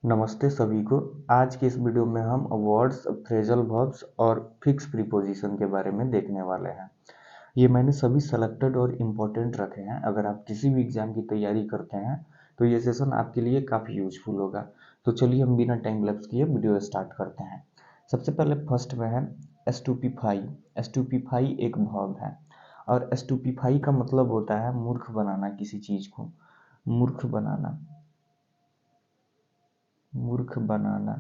नमस्ते सभी को। आज के इस वीडियो में हम वर्ड्स, फ्रेजल वर्ब्स और फिक्स प्रीपोजिशन के बारे में देखने वाले हैं। ये मैंने सभी सेलेक्टेड और इम्पोर्टेंट रखे हैं। अगर आप किसी भी एग्जाम की तैयारी करते हैं तो ये सेशन आपके लिए काफ़ी यूजफुल होगा। तो चलिए हम बिना टाइम लैप्स किए वीडियो स्टार्ट करते हैं। सबसे पहले फर्स्ट में है स्टूपिफाई। स्टूपिफाई एक वर्ब है और स्टूपिफाई का मतलब होता है मूर्ख बनाना, किसी चीज़ को मूर्ख बनाना। मूर्ख बनाना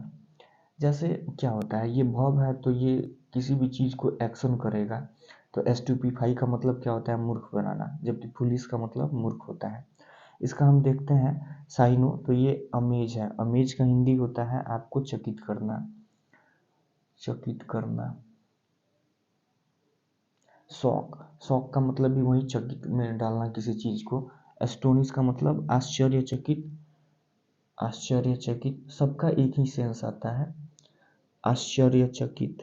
जैसे क्या होता है, ये वर्ब है तो ये किसी भी चीज़ को एक्शन करेगा। तो स्टूपिफाई का मतलब क्या होता है, मूर्ख बनाना, जबकि फुलिश का मतलब मूर्ख होता है। इसका हम देखते हैं साइनो, तो ये अमेज है। अमेज का हिंदी होता है आपको चकित करना। चकित करना। शॉक। शॉक का मतलब भी वही, चकित में डालना किसी चीज़ को। एस्टोनिश का मतलब आश्चर्यचकित। आश्चर्यचकित सबका एक ही सेंस आता है, आश्चर्यचकित।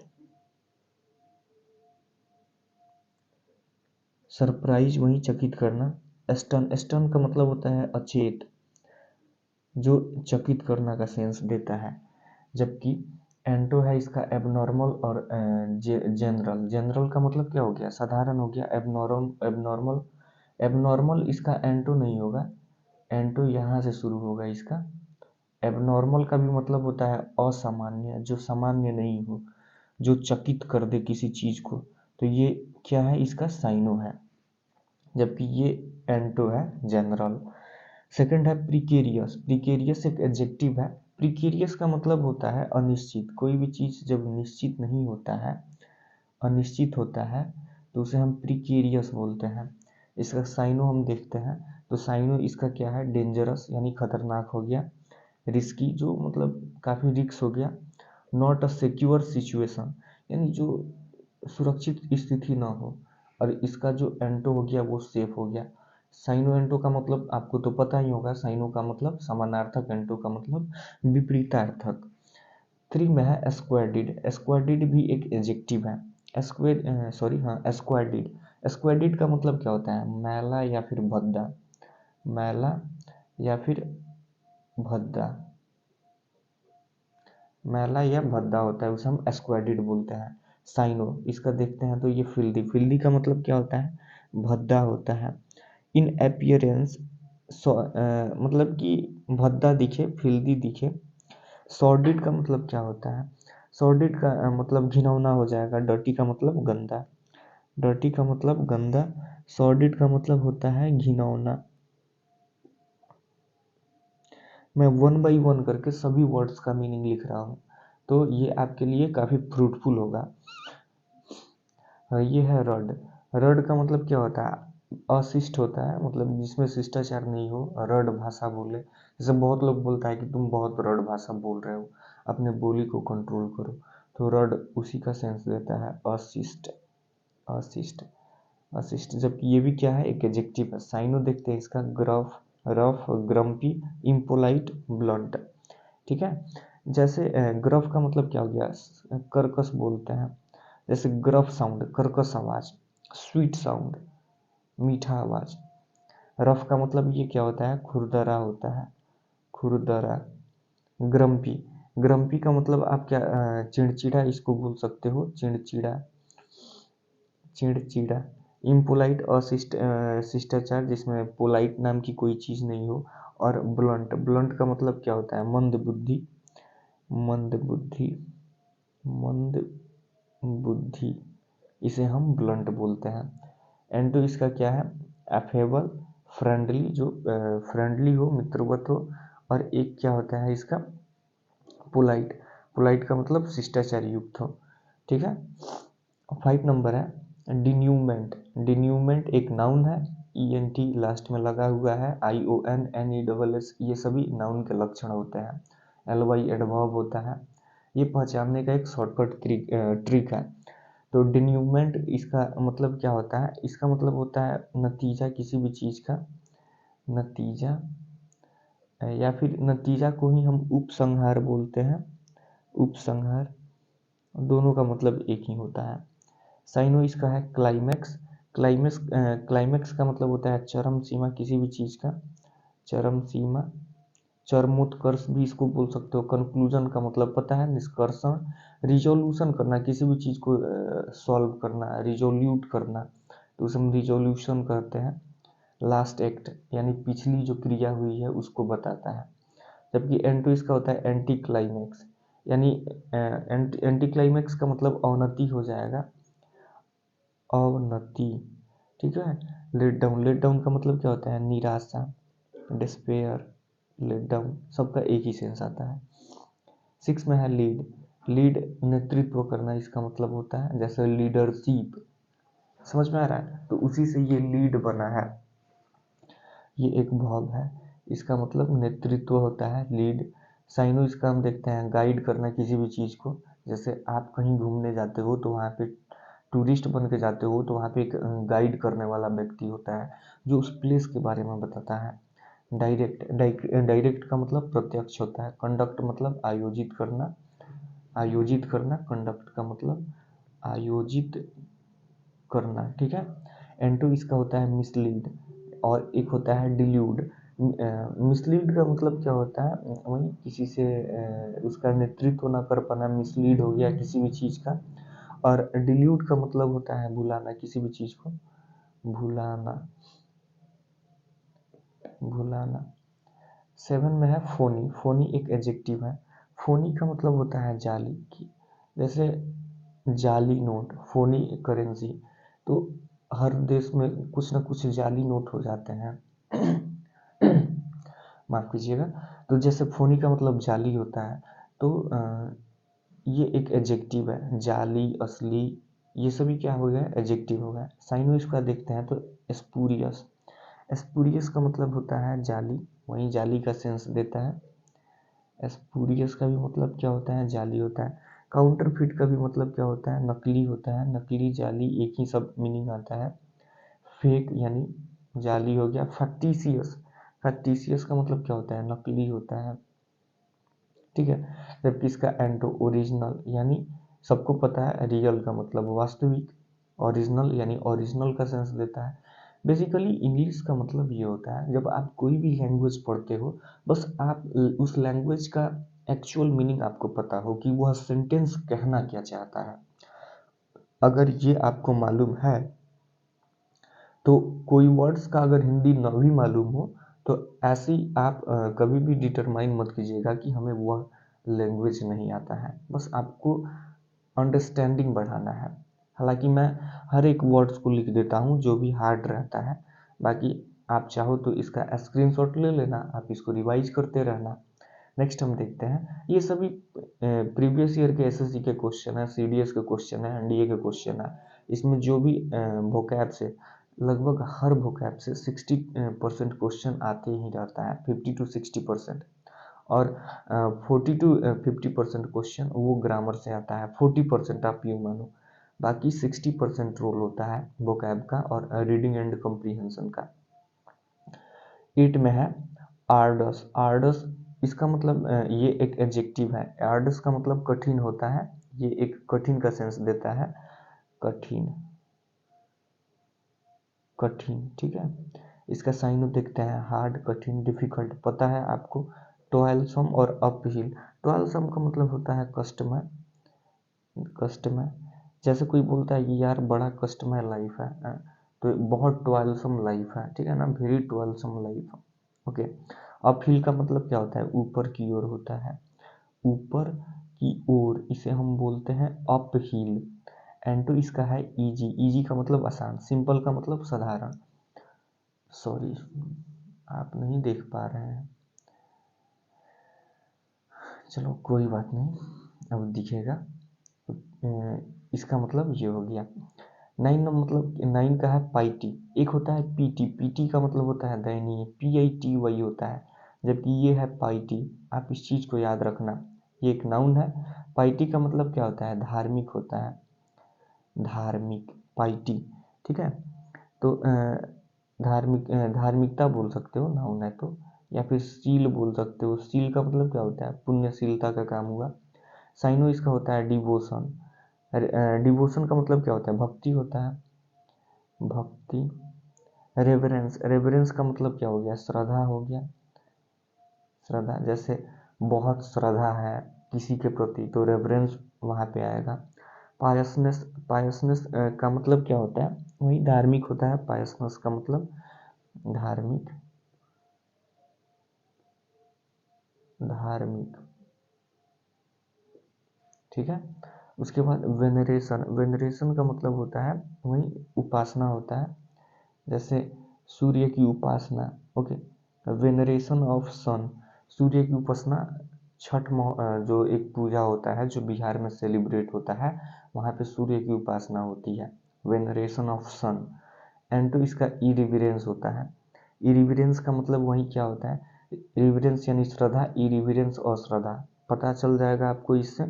सरप्राइज वही चकित करना। स्टन। स्टन का मतलब होता है अचेत, जो चकित करना का सेंस देता है। जबकि एंटो है इसका एबनॉर्मल और जनरल। जनरल का मतलब क्या हो गया, साधारण हो गया। एबनॉर्मल एबनॉर्मल एबनॉर्मल इसका एंटो नहीं होगा, एंटो यहाँ से शुरू होगा इसका। एबनॉर्मल का भी मतलब होता है असामान्य, जो सामान्य नहीं हो, जो चकित कर दे किसी चीज़ को। तो ये क्या है, इसका साइनो है। जबकि ये एंटो है, जनरल। सेकंड है प्रिकेरियस। प्रिकेरियस एक एडजेक्टिव है। प्रिकेरियस का मतलब होता है अनिश्चित। कोई भी चीज़ जब निश्चित नहीं होता है, अनिश्चित होता है, तो उसे हम प्रिकेरियस बोलते हैं। इसका साइनो हम देखते हैं, तो साइनो इसका क्या है, डेंजरस यानी खतरनाक हो गया। रिस्की, जो मतलब काफ़ी रिस्क हो गया। नॉट अ सिक्योर सिचुएशन, यानी जो सुरक्षित स्थिति ना हो। और इसका जो एंटो हो गया वो सेफ हो गया। साइनो एंटो का मतलब आपको तो पता ही होगा। साइनो का मतलब समानार्थक, एंटो का मतलब विपरीतार्थक। थ्री में है स्क्वाडिड। स्क्वाडिड भी एक एडजेक्टिव है। स्क्वाडिड। स्क्वाडिड का मतलब क्या होता है, मैला या फिर भद्दा। मैला या फिर भद्दा। मैला या भद्दा होता है, उसे हम स्क्वाडिड बोलते हैं। साइनो इसका देखते हैं, तो ये फिल्दी। फिल्दी का मतलब क्या होता है, भद्दा होता है। इन एपियरेंस, मतलब कि भद्दा दिखे, फिल्दी दिखे। सॉर्डिड का मतलब क्या होता है, सॉर्डिड का मतलब घिनौना हो जाएगा। डर्टी का मतलब गंदा। डर्टी का मतलब गंदा। सॉर्डिड का मतलब होता है घिनौना। मैं वन बाई वन करके सभी वर्ड्स का मीनिंग लिख रहा हूँ, तो ये आपके लिए काफ़ी फ्रूटफुल होगा। ये है रड। रड का मतलब क्या होता है, अशिष्ट होता है, मतलब जिसमें शिष्टाचार नहीं हो, रड भाषा बोले। जैसे बहुत लोग बोलता है कि तुम बहुत रड भाषा बोल रहे हो, अपने बोली को कंट्रोल करो। तो रड उसी का सेंस देता है, अशिष्ट। अशिष्ट। अशिष्ट, जबकि ये भी क्या है, एक एडजेक्टिव है। साइनो देखते हैं इसका, gruff, rough, grumpy, impolite, blunt. ठीक है। जैसे ग्रफ का मतलब क्या हो गया, कर्कश बोलते हैं। जैसे ग्रफ साउंड, कर्कश आवाज। स्वीट साउंड, मीठा आवाज। रफ का मतलब ये क्या होता है, खुरदरा होता है, खुरदरा। ग्रम्पी। ग्रम्पी का मतलब आप क्या, चिड़चिड़ा इसको बोल सकते हो, चिड़चिड़ा। चिड़चिड़ा। इम्पोलाइट, अशिष्ट, शिष्टाचार जिसमें पोलाइट नाम की कोई चीज़ नहीं हो। और ब्लंट। ब्लंट का मतलब क्या होता है, मंद बुद्धि। मंद बुद्धि। मंद बुद्धि, इसे हम ब्लंट बोलते हैं। एंटो इसका क्या है, अफेबल, फ्रेंडली, जो फ्रेंडली हो, मित्रवत हो। और एक क्या होता है इसका, पोलाइट। पोलाइट का मतलब शिष्टाचार युक्त हो। ठीक है। 5 नंबर है डिन्यूमेंट। डिन्यूमेंट एक नाउन है, ई एन टी लास्ट में लगा हुआ है, I O N N E double S, ये सभी नाउन के लक्षण होते हैं। एल वाई एडवर्ब होता है। ये पहचानने का एक शॉर्टकट ट्रिक है। तो डिन्यूमेंट इसका मतलब क्या होता है, इसका मतलब होता है नतीजा किसी भी चीज़ का। नतीजा, या फिर नतीजा को ही हम उपसंहार बोलते हैं। उपसंहार, दोनों का मतलब एक ही होता है। साइनो इसका है क्लाइमैक्स। क्लाइमैक्स का मतलब होता है चरम सीमा किसी भी चीज़ का, चरम सीमा। चरमोत्कर्ष भी इसको बोल सकते हो। कंक्लूजन का मतलब पता है, निष्कर्षण। रिजोल्यूशन करना, किसी भी चीज़ को सॉल्व करना, रिजोल्यूट करना, तो उसे हम रिजोल्यूशन कहते हैं। लास्ट एक्ट यानी पिछली जो क्रिया हुई है उसको बताता है। जबकि एंटो इसका होता है एंटी क्लाइमैक्स, यानी एंटी क्लाइमैक्स का मतलब अवनति हो जाएगा, अवनति, ठीक है। लेट डाउन, लेट डाउन का मतलब क्या होता है, निराशा, डिस्पेयर, लेट डाउन, सबका एक ही सेंस आता है। 6 में है लीड, लीड नेतृत्व करना इसका मतलब होता है, जैसे लीडरशिप, समझ में आ रहा है, तो उसी से ये लीड बना है। ये एक वर्ब है, इसका मतलब नेतृत्व होता है, लीड। साइनो इसका हम देखते हैं गाइड करना किसी भी चीज़ को, जैसे आप कहीं घूमने जाते हो तो वहाँ पे टूरिस्ट बन के जाते हो तो वहाँ पे एक गाइड करने वाला व्यक्ति होता है जो उस प्लेस के बारे में बताता है। डायरेक्ट, डायरेक्ट का मतलब प्रत्यक्ष होता है। कंडक्ट मतलब आयोजित करना, आयोजित करना। कंडक्ट का मतलब आयोजित करना, ठीक है। एंटो इसका होता है मिसलीड, और एक होता है डिल्यूड। मिसलीड का मतलब क्या होता है, वही किसी से उसका नेतृत्व ना कर पाना, मिसलीड हो गया किसी भी चीज़ का। और डिल्यूड का मतलब होता है भुलाना, किसी भी चीज़ को भुलाना, भुलाना। 7 में है फोनी, फोनी एक एडजेक्टिव है। फोनी का मतलब होता है जाली की, जैसे जाली नोट, फोनी करेंसी, तो हर देश में कुछ ना कुछ जाली नोट हो जाते हैं। माफ़ कीजिएगा। तो जैसे फोनी का मतलब जाली होता है, तो ये एक एडजेक्टिव है। जाली, असली, ये सभी क्या हो गया, एडजेक्टिव हो गया। साइनो इसका देखते हैं तो स्पूरियस, स्पूरियस का मतलब होता है जाली, वहीं जाली का सेंस देता है। स्पूरियस का भी मतलब क्या होता है, जाली होता है। काउंटरफिट का भी मतलब क्या होता है, नकली होता है। नकली, जाली एक ही सब मीनिंग आता है। फेक यानी जाली हो गया। फैक्टिशियस, फैक्टिशियस का मतलब क्या होता है, नकली होता है, ठीक है। जबकि इसका एंटो ओरिजिनल, यानी सबको पता है रियल का मतलब वास्तविक, ओरिजिनल यानी ओरिजिनल का सेंस देता है। बेसिकली इंग्लिश का मतलब ये होता है, जब आप कोई भी लैंग्वेज पढ़ते हो, बस आप उस लैंग्वेज का एक्चुअल मीनिंग आपको पता हो कि वह सेंटेंस कहना क्या चाहता है। अगर ये आपको मालूम है तो कोई वर्ड्स का अगर हिंदी न भी मालूम हो तो ऐसी आप कभी भी डिटरमाइन मत कीजिएगा कि हमें वह लैंग्वेज नहीं आता है, बस आपको अंडरस्टैंडिंग बढ़ाना है। हालांकि मैं हर एक वर्ड्स को लिख देता हूँ जो भी हार्ड रहता है, बाकी आप चाहो तो इसका स्क्रीनशॉट ले लेना, आप इसको रिवाइज करते रहना। नेक्स्ट हम देखते हैं, ये सभी प्रीवियस ईयर के एसएससी के क्वेश्चन है, सीडीएस के क्वेश्चन है, एनडीए के क्वेश्चन है। इसमें जो भी वोकैब से, लगभग हर वोकैब से 60% क्वेश्चन आते ही रहता है, 50 to 60%। और 40 to 50% क्वेश्चन वो ग्रामर से आता है। 40% आप यूँ मानो, बाकी 60% रोल होता है वोकैब का और रीडिंग एंड कॉम्प्रीहेंशन का। 8 में है आर्डस, आर्डस इसका मतलब ये एक एडजेक्टिव है। आर्डस का मतलब कठिन होता है, ये एक कठिन का सेंस देता है, कठिन, कठिन, ठीक है। इसका साइन देखते हैं, हार्ड, कठिन, डिफिकल्ट, पता है आपको। टॉयलसम और अपहिल, टॉयलसम का मतलब होता है कष्टमय, कष्टमय। जैसे कोई बोलता है कि यार बड़ा कष्टमय लाइफ है, तो बहुत टॉयलसम लाइफ है, ठीक है ना, वेरी टॉयलसम लाइफ, ओके। अपहिल का मतलब क्या होता है, ऊपर की ओर होता है, ऊपर की ओर, इसे हम बोलते हैं अपहिल। एंड टू इसका है इजी, इजी का मतलब आसान, सिंपल का मतलब साधारण। सॉरी, आप नहीं देख पा रहे हैं, चलो कोई बात नहीं, अब दिखेगा। इसका मतलब ये हो गया। 9 मतलब 9 का है पाइटी, एक होता है पीटी, पीटी का मतलब होता है दयनीय, PIT वही होता है, जबकि ये है पाइटी। आप इस चीज़ को याद रखना, ये एक नाउन है। पाइटी का मतलब क्या होता है, धार्मिक होता है, धार्मिक, पाइटी, ठीक है। तो धार्मिक, धार्मिकता बोल सकते हो नाउन है तो, या फिर शील बोल सकते हो। शील का मतलब क्या होता है, पुण्यशीलता का काम हुआ। साइनो इसका होता है डिवोशन, डिवोशन का मतलब क्या होता है, भक्ति होता है, भक्ति। रेवरेंस, रेवरेंस का मतलब क्या हो गया, श्रद्धा हो गया, श्रद्धा, जैसे बहुत श्रद्धा है किसी के प्रति तो रेवरेंस वहाँ पे आएगा। पायसनेस, पायसनेस का मतलब क्या होता है, वही धार्मिक होता है। पायसनेस का मतलब धार्मिक, धार्मिक, ठीक है। उसके बाद वेनरेशन, वेनरेशन का मतलब होता है वही उपासना होता है, जैसे सूर्य की उपासना, ओके। वेनरेशन ऑफ सन, सूर्य की उपासना, जो एक पूजा होता है जो बिहार में सेलिब्रेट होता है, वहाँ पे सूर्य की उपासना होती है, veneration of sun. And to इसका इरिविरेंस होता है। इरिविरेंस का मतलब वही क्या होता है, रिवरेंस यानी श्रद्धा, इरिविरेंस और श्रद्धा, पता चल जाएगा आपको इससे।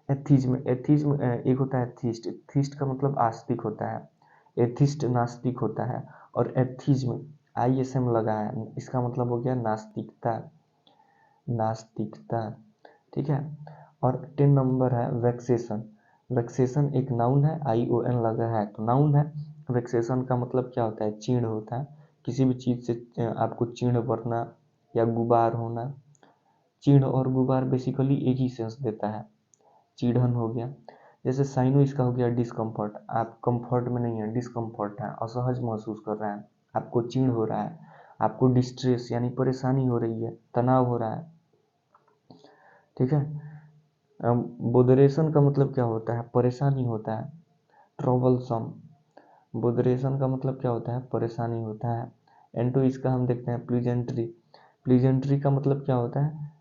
एथिज्म, एथिज्म एक होता है एथिस्ट, एथिस्ट का मतलब आस्तिक होता है, एथिस्ट नास्तिक होता है। और एथिज्म ISM लगा है, इसका मतलब हो गया नास्तिकता, नास्तिकता, ठीक है। और 10 नंबर है वेक्सेशन, वेक्सेशन एक नाउन है, ION लगा है तो नाउन है। वेक्सेशन का मतलब क्या होता है, चिढ़ होता है, किसी भी चीज़ से आपको चिढ़ बढ़ना या गुबार होना। चिढ़ और गुबार बेसिकली एक ही सेंस देता है, चिढ़न हो गया। जैसे साइनो इसका हो गया डिस्कम्फर्ट, आप कंफर्ट में नहीं है, डिस्कम्फर्ट है, असहज महसूस कर रहे हैं, आपको चिढ़ हो रहा है, आपको डिस्ट्रेस यानी परेशानी हो रही है, तनाव हो रहा है, ठीक है। बोदरेशन का मतलब क्या होता है, परेशानी होता है, ट्रबलसम। बोदरेशन का मतलब क्या होता है, परेशानी होता है। एंड टू इसका हम देखते हैं प्लीजेंट्री, प्लीजेंट्री का मतलब क्या होता है,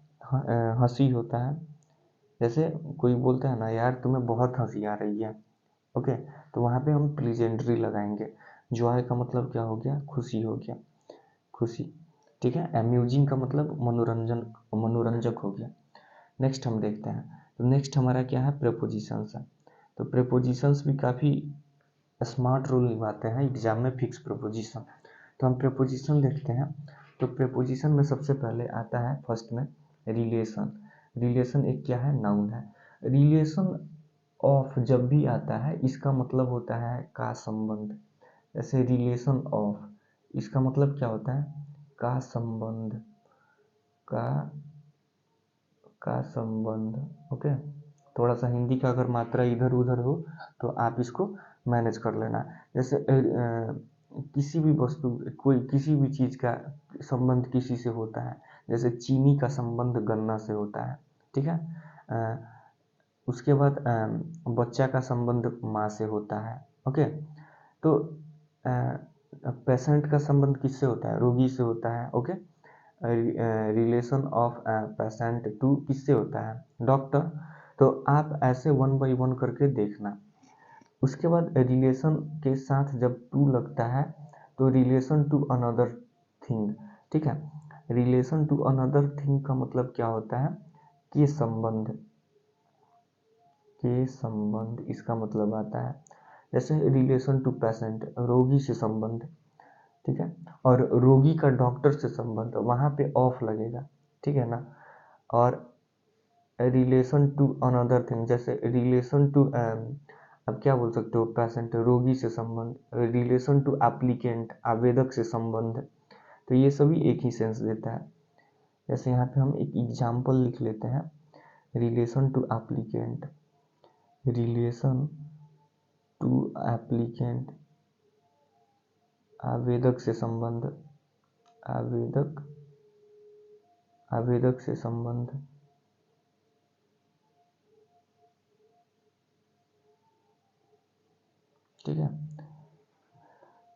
हंसी होता है। जैसे कोई बोलता है ना यार तुम्हें बहुत हंसी आ रही है, ओके, तो वहाँ पे हम प्लीजेंट्री लगाएंगे। जॉय का मतलब क्या हो गया, खुशी हो गया, खुशी, ठीक है। अम्यूजिंग का मतलब मनोरंजन, मनोरंजक हो गया। नेक्स्ट हम देखते हैं, तो नेक्स्ट हमारा क्या है, प्रेपोजिशंस है। तो प्रेपोजिशंस भी काफ़ी स्मार्ट रोल निभाते हैं एग्जाम में, फिक्स प्रेपोजिशन। तो हम प्रेपोजिशन देखते हैं, तो प्रेपोजिशन में सबसे पहले आता है फर्स्ट में रिलेशन। रिलेशन एक क्या है, नाउन है। रिलेशन ऑफ जब भी आता है इसका मतलब होता है का संबंध, जैसे रिलेशन ऑफ, इसका मतलब क्या होता है, का संबंध, का का संबंध, ओके। थोड़ा सा हिंदी का अगर मात्रा इधर उधर हो तो आप इसको मैनेज कर लेना। जैसे किसी भी वस्तु, कोई किसी भी चीज़ का संबंध किसी से होता है, जैसे चीनी का संबंध गन्ना से होता है, ठीक है। उसके बाद बच्चा का संबंध माँ से होता है, ओके। तो पेशेंट का संबंध किससे होता है, रोगी से होता है, okay. Relation of patient to किससे होता है, डॉक्टर। तो आप ऐसे 1 बाई 1 करके देखना। उसके बाद रिलेशन के साथ जब टू लगता है तो रिलेशन टू अनदर थिंग, ठीक है। रिलेशन टू अनदर थिंग का मतलब क्या होता है, के संबंध, के संबंध इसका मतलब आता है। जैसे रिलेशन टू पेशेंट, रोगी से संबंध, ठीक है। और रोगी का डॉक्टर से संबंध, वहाँ पे ऑफ लगेगा, ठीक है ना। और रिलेशन टू अनदर थिंग, जैसे रिलेशन टू अब क्या बोल सकते हो, पेशेंट रोगी से संबंध, रिलेशन टू एप्लीकेंट आवेदक से संबंध, तो ये सभी एक ही सेंस देता है। जैसे यहाँ पे हम एक एग्जाम्पल लिख लेते हैं, relation to applicant, relation to applicant आवेदक से संबंध, आवेदक, आवेदक से संबंध, ठीक है।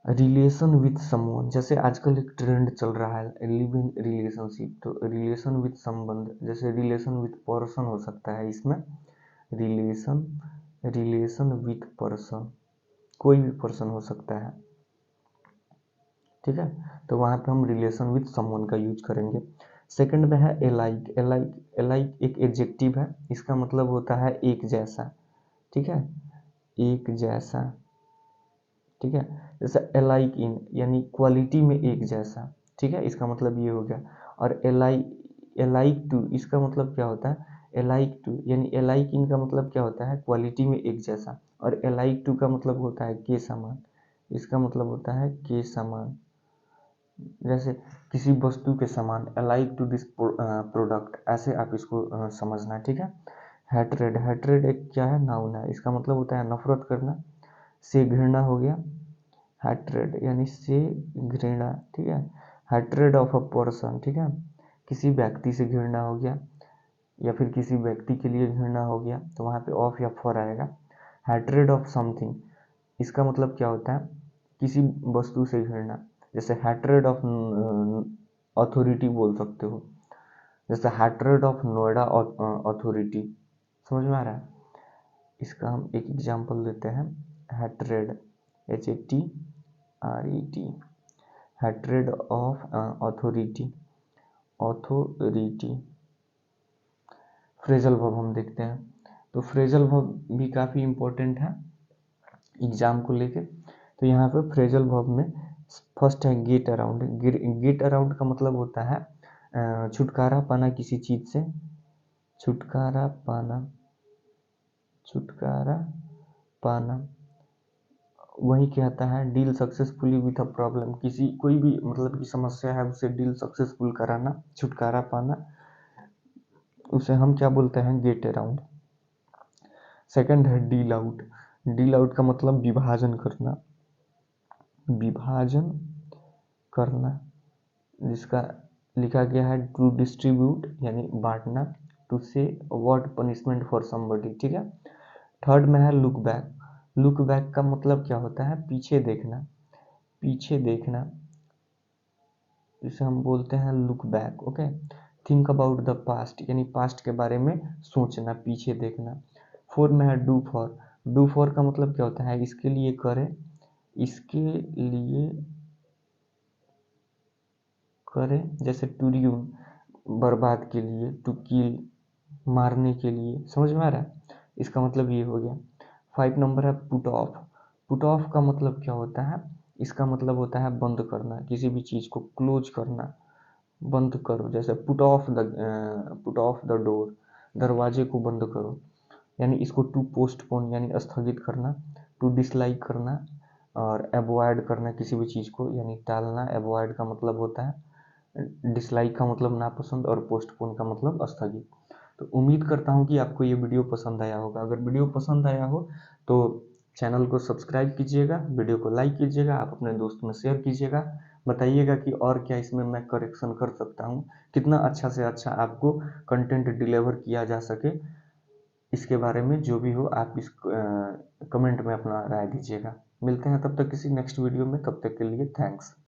रिलेशन विथ समवन, जैसे आजकल एक ट्रेंड चल रहा है लिव इन रिलेशनशिप, तो रिलेशन विथ संबंध, जैसे रिलेशन विथ पर्सन हो सकता है इसमें, रिलेशन, रिलेशन विथ पर्सन, कोई भी पर्सन हो सकता है, ठीक है। तो वहाँ पे हम रिलेशन विथ समवन का यूज करेंगे। सेकंड में है एलाइक, एलाइक, एलाइक एक एडजेक्टिव है, इसका मतलब होता है एक जैसा, ठीक है, एक जैसा, ठीक है। जैसे एलाइक इन यानी क्वालिटी में एक जैसा, ठीक है, इसका मतलब ये हो गया। और एलाइक टू इसका मतलब क्या होता है, एलाइक टू यानी एलाइक इन का मतलब क्या होता है, क्वालिटी में एक जैसा। और एलाइक टू का मतलब होता है के समान, इसका मतलब होता है के समान, जैसे किसी वस्तु के समान, अलाइक टू दिस प्रोडक्ट, ऐसे आप इसको समझना, ठीक है। हैट्रेड, हैट्रेड एक क्या है, नाउन है, इसका मतलब होता है नफरत करना, से घृणा हो गया, हैट्रेड यानी से घृणा, ठीक है। हैट्रेड ऑफ अ पर्सन, ठीक है, किसी व्यक्ति से घृणा हो गया या फिर किसी व्यक्ति के लिए घृणा हो गया, तो वहाँ पे ऑफ या फॉर आएगा। हैट्रेड ऑफ समथिंग, इसका मतलब क्या होता है, किसी वस्तु से घृणा, जैसे हैट्रेड ऑफ अथॉरिटी बोल सकते हो, जैसे हैट्रेड ऑफ नोएडा अथॉरिटी, समझ में आ रहा है। इसका हम एक एग्जांपल देते हैं, hatred, HATRED, hatred of authority, authority. Phrasal verb हम देखते हैं, तो फ्रेजल वर्ब भी काफ़ी इम्पोर्टेंट है एग्जाम को लेके। तो यहाँ पे फ्रेजल वर्ब में फर्स्ट है गेट अराउंड। गेट अराउंड का मतलब होता है छुटकारा पाना किसी चीज़ से, छुटकारा पाना, छुटकारा पाना। वही कहता है deal successfully with a problem, किसी कोई भी मतलब की समस्या है उसे डील सक्सेसफुल कराना, छुटकारा पाना, उसे हम क्या बोलते हैं, गेट अराउंड। सेकंड है डील आउट। डील आउट का मतलब विभाजन करना, विभाजन करना, जिसका लिखा गया है टू डिस्ट्रीब्यूट यानी बांटना, टू से अवॉर्ड पनिशमेंट फॉर समबडी, ठीक है। थर्ड में है लुक बैक। लुक बैक का मतलब क्या होता है, पीछे देखना, पीछे देखना, इसे हम बोलते हैं look back, okay. Think about the past यानी पास्ट के बारे में सोचना, पीछे देखना। फोर में है डू फॉर। डू फॉर का मतलब क्या होता है, इसके लिए करें, इसके लिए करें, जैसे टू र्यून बर्बाद के लिए, टू किल मारने के लिए, समझ में आ रहा है, इसका मतलब ये हो गया। 5 नंबर है पुट ऑफ। पुट ऑफ का मतलब क्या होता है, इसका मतलब होता है बंद करना, किसी भी चीज़ को क्लोज करना, बंद करो, जैसे पुट ऑफ द डोर, दरवाजे को बंद करो, यानी इसको टू पोस्टपोन यानी स्थगित करना, टू डिसलाइक करना, और अवॉइड करना किसी भी चीज़ को यानी टालना। अवॉइड का मतलब होता है, डिसलाइक का मतलब नापसंद, और पोस्टपोन का मतलब स्थगित। तो उम्मीद करता हूँ कि आपको ये वीडियो पसंद आया होगा। अगर वीडियो पसंद आया हो तो चैनल को सब्सक्राइब कीजिएगा, वीडियो को लाइक कीजिएगा, आप अपने दोस्त में शेयर कीजिएगा, बताइएगा कि और क्या इसमें मैं करेक्शन कर सकता हूँ, कितना अच्छा से अच्छा आपको कंटेंट डिलीवर किया जा सके। इसके बारे में जो भी हो आप इस कमेंट में अपना राय दीजिएगा। मिलते हैं तब तक किसी नेक्स्ट वीडियो में, तब तक के लिए थैंक्स।